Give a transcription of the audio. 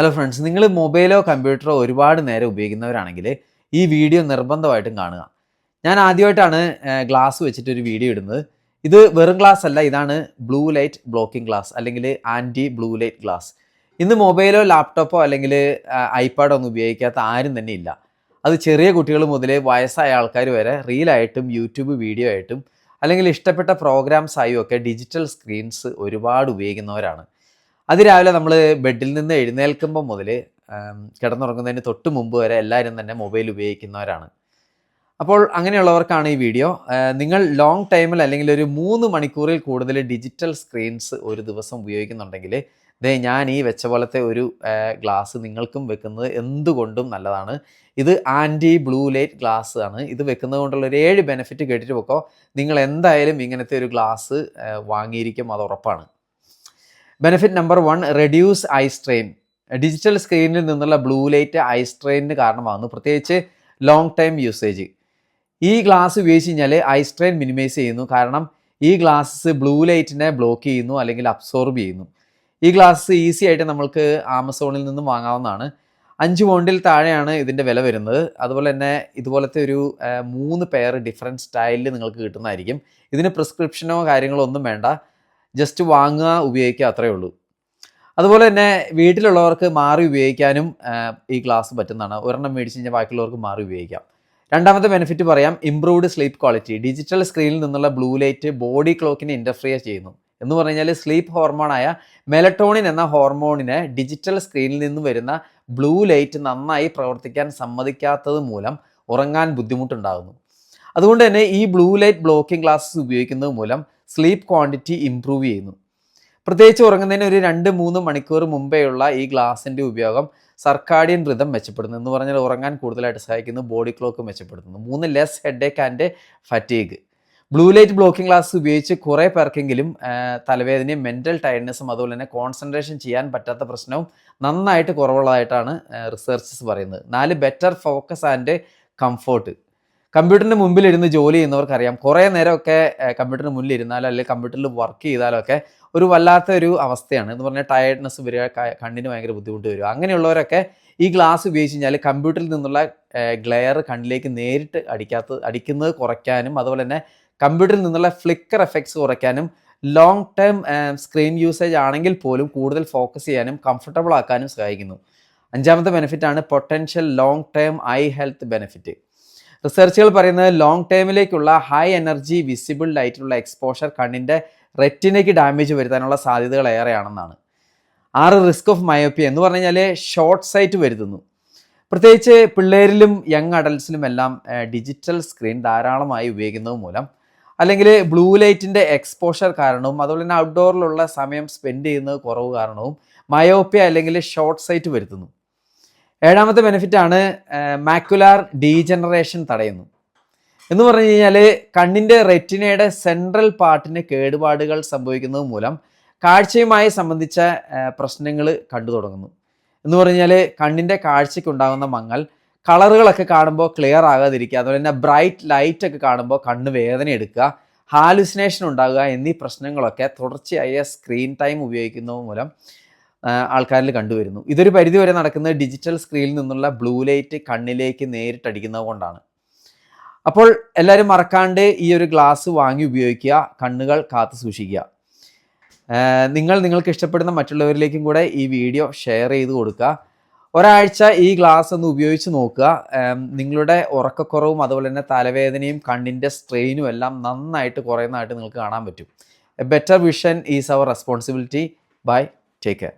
Hello friends, നിങ്ങൾ മൊബൈലോ കമ്പ്യൂട്ടറോ ഒരുപാട് നേരം ഉപയോഗിക്കുന്നവരാണെങ്കിൽ ഈ വീഡിയോ നിർബന്ധമായിട്ടും കാണുക. ഞാൻ ആദ്യമായിട്ടാണ് ഗ്ലാസ് വെച്ചിട്ടൊരു വീഡിയോ ഇടുന്നത്. ഇത് വെറും ഗ്ലാസ് അല്ല, ഇതാണ് ബ്ലൂ ലൈറ്റ് ബ്ലോക്കിംഗ് ഗ്ലാസ് അല്ലെങ്കിൽ ആൻറ്റി ബ്ലൂ ലൈറ്റ് ഗ്ലാസ്. ഇന്ന് മൊബൈലോ ലാപ്ടോപ്പോ അല്ലെങ്കിൽ ഐപാഡോ ഒന്നും ഉപയോഗിക്കാത്ത ആരും തന്നെ ഇല്ല. അത് ചെറിയ കുട്ടികൾ മുതൽ വയസ്സായ ആൾക്കാർ വരെ റീലായിട്ടും യൂട്യൂബ് വീഡിയോ ആയിട്ടും അല്ലെങ്കിൽ ഇഷ്ടപ്പെട്ട പ്രോഗ്രാംസായും ഒക്കെ ഡിജിറ്റൽ സ്ക്രീൻസ് ഒരുപാട് ഉപയോഗിക്കുന്നവരാണ്. അതിരാവിലെ നമ്മൾ ബെഡിൽ നിന്ന് എഴുന്നേൽക്കുമ്പോൾ മുതൽ കിടന്നുറങ്ങുന്നതിന് തൊട്ട് മുമ്പ് വരെ എല്ലാവരും തന്നെ മൊബൈൽ ഉപയോഗിക്കുന്നവരാണ്. അപ്പോൾ അങ്ങനെയുള്ളവർക്കാണ് ഈ വീഡിയോ. നിങ്ങൾ ലോങ് ടൈമിൽ അല്ലെങ്കിൽ ഒരു 3 മണിക്കൂറിൽ കൂടുതൽ ഡിജിറ്റൽ സ്ക്രീൻസ് ഒരു ദിവസം ഉപയോഗിക്കുന്നുണ്ടെങ്കിൽ ഞാൻ ഈ വെച്ച പോലത്തെ ഒരു ഗ്ലാസ് നിങ്ങൾക്കും വെക്കുന്നത് എന്തുകൊണ്ടും നല്ലതാണ്. ഇത് ആൻറ്റി ബ്ലൂ ലൈറ്റ് ഗ്ലാസ് ആണ്. ഇത് വെക്കുന്നത് കൊണ്ടുള്ള ഒരു 7 ബെനിഫിറ്റ് കേട്ടിട്ട് പോക്കോ. നിങ്ങൾ എന്തായാലും ഇങ്ങനത്തെ ഒരു ഗ്ലാസ് വാങ്ങിയിരിക്കും, അത് ഉറപ്പാണ്. Benefit number 1, reduce I strain. Digital സ്ക്രീനിൽ നിന്നുള്ള ബ്ലൂ ലൈറ്റ് ഐ സ്ട്രെയിനിന് കാരണമാകുന്നു, പ്രത്യേകിച്ച് ലോങ് ടൈം യൂസേജ്. ഈ ഗ്ലാസ് ഉപയോഗിച്ച് കഴിഞ്ഞാൽ ഐ സ്ട്രെയിൻ മിനിമൈസ് ചെയ്യുന്നു. കാരണം ഈ ഗ്ലാസ്സസ് ബ്ലൂ ലൈറ്റിനെ ബ്ലോക്ക് ചെയ്യുന്നു അല്ലെങ്കിൽ അബ്സോർബ് ചെയ്യുന്നു. ഈ ഗ്ലാസ് ഈസി ആയിട്ട് നമ്മൾക്ക് ആമസോണിൽ നിന്നും വാങ്ങാവുന്നതാണ്. 5 പൗണ്ടിൽ താഴെയാണ് ഇതിൻ്റെ വില വരുന്നത്. അതുപോലെ തന്നെ ഇതുപോലത്തെ ഒരു 3 പെയർ ഡിഫറെൻറ്റ് സ്റ്റൈലിൽ നിങ്ങൾക്ക് കിട്ടുന്നതായിരിക്കും. ഇതിന് പ്രിസ്ക്രിപ്ഷനോ കാര്യങ്ങളോ ഒന്നും വേണ്ട, ജസ്റ്റ് വാങ്ങുക, ഉപയോഗിക്കുക, അത്രയേ ഉള്ളൂ. അതുപോലെ തന്നെ വീട്ടിലുള്ളവർക്ക് മാറി ഉപയോഗിക്കാനും ഈ ഗ്ലാസ് പറ്റുന്നതാണ്. ഒരെണ്ണം മേടിച്ച് കഴിഞ്ഞാൽ ബാക്കിയുള്ളവർക്ക് മാറി ഉപയോഗിക്കാം. രണ്ടാമത്തെ ബെനിഫിറ്റ് പറയാം, ഇംപ്രൂവ്ഡ് സ്ലീപ്പ് ക്വാളിറ്റി. ഡിജിറ്റൽ സ്ക്രീനിൽ നിന്നുള്ള ബ്ലൂ ലൈറ്റ് ബോഡി ക്ലോക്കിനെ ഇൻ്റർഫിയർ ചെയ്യുന്നു. എന്ന് പറഞ്ഞു കഴിഞ്ഞാൽ സ്ലീപ്പ് ഹോർമോണായ മെലറ്റോണിൻ എന്ന ഹോർമോണിനെ ഡിജിറ്റൽ സ്ക്രീനിൽ നിന്ന് വരുന്ന ബ്ലൂ ലൈറ്റ് നന്നായി പ്രവർത്തിക്കാൻ സമ്മതിക്കാത്തത് മൂലം ഉറങ്ങാൻ ബുദ്ധിമുട്ടുണ്ടാകുന്നു. അതുകൊണ്ട് തന്നെ ഈ ബ്ലൂ ലൈറ്റ് ബ്ലോക്കിംഗ് ഗ്ലാസ്സസ് ഉപയോഗിക്കുന്നത് മൂലം സ്ലീപ്പ് ക്വാണ്ടിറ്റി ഇംപ്രൂവ് ചെയ്യുന്നു. പ്രത്യേകിച്ച് ഉറങ്ങുന്നതിന് ഒരു 2-3 മണിക്കൂർ മുമ്പേയുള്ള ഈ ഗ്ലാസിൻ്റെ ഉപയോഗം സർക്കാഡിയൻ റിതം മെച്ചപ്പെടുന്നു. എന്ന് പറഞ്ഞാൽ ഉറങ്ങാൻ കൂടുതലായിട്ട് സഹായിക്കുന്നു, ബോഡി ക്ലോക്ക് മെച്ചപ്പെടുത്തുന്നു. 3, less headache and fatigue. Blue light blocking glass ഉപയോഗിച്ച് കുറേ പേർക്കെങ്കിലും തലവേദനയും മെൻ്റൽ ടയർഡ്നെസ്സും അതുപോലെ തന്നെ കോൺസെൻട്രേഷൻ ചെയ്യാൻ പറ്റാത്ത പ്രശ്നവും നന്നായിട്ട് കുറവുള്ളതായിട്ടാണ് റിസർച്ചസ് പറയുന്നത്. 4, ബെറ്റർ ഫോക്കസ് ആൻഡ് കംഫോർട്ട്. കമ്പ്യൂട്ടറിന് മുമ്പിലിരുന്ന് ജോലി ചെയ്യുന്നവർക്കറിയാം, കുറേ നേരമൊക്കെ കമ്പ്യൂട്ടറിന് മുന്നിലിരുന്നാലോ അല്ലെങ്കിൽ കമ്പ്യൂട്ടറിൽ വർക്ക് ചെയ്താലോ ഒക്കെ ഒരു വല്ലാത്ത ഒരു അവസ്ഥയാണ്. എന്ന് പറഞ്ഞാൽ ടയർഡ്നെസ് വരിക, കണ്ണിന് ഭയങ്കര ബുദ്ധിമുട്ട് വരിക. അങ്ങനെയുള്ളവരൊക്കെ ഈ ഗ്ലാസ് ഉപയോഗിച്ച് കഴിഞ്ഞാൽ കമ്പ്യൂട്ടറിൽ നിന്നുള്ള ഗ്ലെയർ കണ്ണിലേക്ക് നേരിട്ട് അടിക്കുന്നത് കുറയ്ക്കാനും അതുപോലെ തന്നെ കമ്പ്യൂട്ടറിൽ നിന്നുള്ള ഫ്ലിക്കർ എഫക്ട്സ് കുറയ്ക്കാനും ലോങ് ടേം സ്ക്രീൻ യൂസേജ് ആണെങ്കിൽ പോലും കൂടുതൽ ഫോക്കസ് ചെയ്യാനും കംഫർട്ടബിൾ ആക്കാനും സഹായിക്കുന്നു. 5ാമത്തെ ബെനിഫിറ്റാണ് potential long term eye health benefit. റിസർച്ചുകൾ പറയുന്നത് ലോങ് ടൈമിലേക്കുള്ള ഹൈ എനർജി വിസിബിൾ ലൈറ്റിലുള്ള എക്സ്പോഷർ കണ്ണിൻ്റെ റെറ്റിനയ്ക്ക് ഡാമേജ് വരുത്താനുള്ള സാധ്യതകൾ ഏറെയാണെന്നാണ്. 6, റിസ്ക് ഓഫ് മയോപ്പിയ. എന്ന് പറഞ്ഞു കഴിഞ്ഞാൽ ഷോർട്ട് സൈറ്റ് വരുത്തുന്നു. പ്രത്യേകിച്ച് പിള്ളേരിലും യങ് അഡൽട്ട്സിലും എല്ലാം ഡിജിറ്റൽ സ്ക്രീൻ ധാരാളമായി ഉപയോഗിക്കുന്നത് മൂലം അല്ലെങ്കിൽ ബ്ലൂ ലൈറ്റിൻ്റെ എക്സ്പോഷർ കാരണവും അതുപോലെ തന്നെ ഔട്ട്ഡോറിലുള്ള സമയം സ്പെൻഡ് ചെയ്യുന്നത് കുറവ് കാരണവും മയോപ്പിയ അല്ലെങ്കിൽ ഷോർട്ട് സൈറ്റ് വരുത്തുന്നു. 7ാമത്തെ ബെനിഫിറ്റാണ് മാക്കുലാർ ഡീജനറേഷൻ തടയുന്നു. എന്ന് പറഞ്ഞു കഴിഞ്ഞാൽ കണ്ണിൻ്റെ റെറ്റിനയുടെ സെൻട്രൽ പാർട്ടിന് കേടുപാടുകൾ സംഭവിക്കുന്നത് മൂലം കാഴ്ചയുമായി സംബന്ധിച്ച പ്രശ്നങ്ങൾ കണ്ടു തുടങ്ങുന്നു. എന്ന് പറഞ്ഞാൽ കണ്ണിൻ്റെ കാഴ്ചയ്ക്കുണ്ടാകുന്ന മങ്ങൽ, കളറുകളൊക്കെ കാണുമ്പോൾ ക്ലിയർ ആകാതിരിക്കുക, അതുപോലെ തന്നെ ബ്രൈറ്റ് ലൈറ്റ് ഒക്കെ കാണുമ്പോൾ കണ്ണ് വേദന എടുക്കുക, ഹാലുസിനേഷൻ ഉണ്ടാകുക എന്നീ പ്രശ്നങ്ങളൊക്കെ തുടർച്ചയായ സ്ക്രീൻ ടൈം ഉപയോഗിക്കുന്നത് മൂലം ആൾക്കാരിൽ കണ്ടുവരുന്നു. ഇതൊരു പരിധിവരെ നടക്കുന്നത് ഡിജിറ്റൽ സ്ക്രീനിൽ നിന്നുള്ള ബ്ലൂ ലൈറ്റ് കണ്ണിലേക്ക് നേരിട്ടടിക്കുന്നത് കൊണ്ടാണ്. അപ്പോൾ എല്ലാവരും മറക്കാണ്ട് ഈ ഒരു ഗ്ലാസ് വാങ്ങി ഉപയോഗിക്കുക, കണ്ണുകൾ കാത്തു സൂക്ഷിക്കുക. നിങ്ങൾക്ക് ഇഷ്ടപ്പെടുന്ന മറ്റുള്ളവരിലേക്കും കൂടെ ഈ വീഡിയോ ഷെയർ ചെയ്ത് കൊടുക്കുക. ഒരാഴ്ച ഈ ഗ്ലാസ് ഒന്ന് ഉപയോഗിച്ച് നോക്കുക. നിങ്ങളുടെ ഉറക്കക്കുറവും അതുപോലെ തന്നെ തലവേദനയും കണ്ണിൻ്റെ സ്ട്രെയിനും എല്ലാം നന്നായിട്ട് കുറയുന്നതായിട്ട് നിങ്ങൾക്ക് കാണാൻ പറ്റും. A better vision is our responsibility. Bye, take care.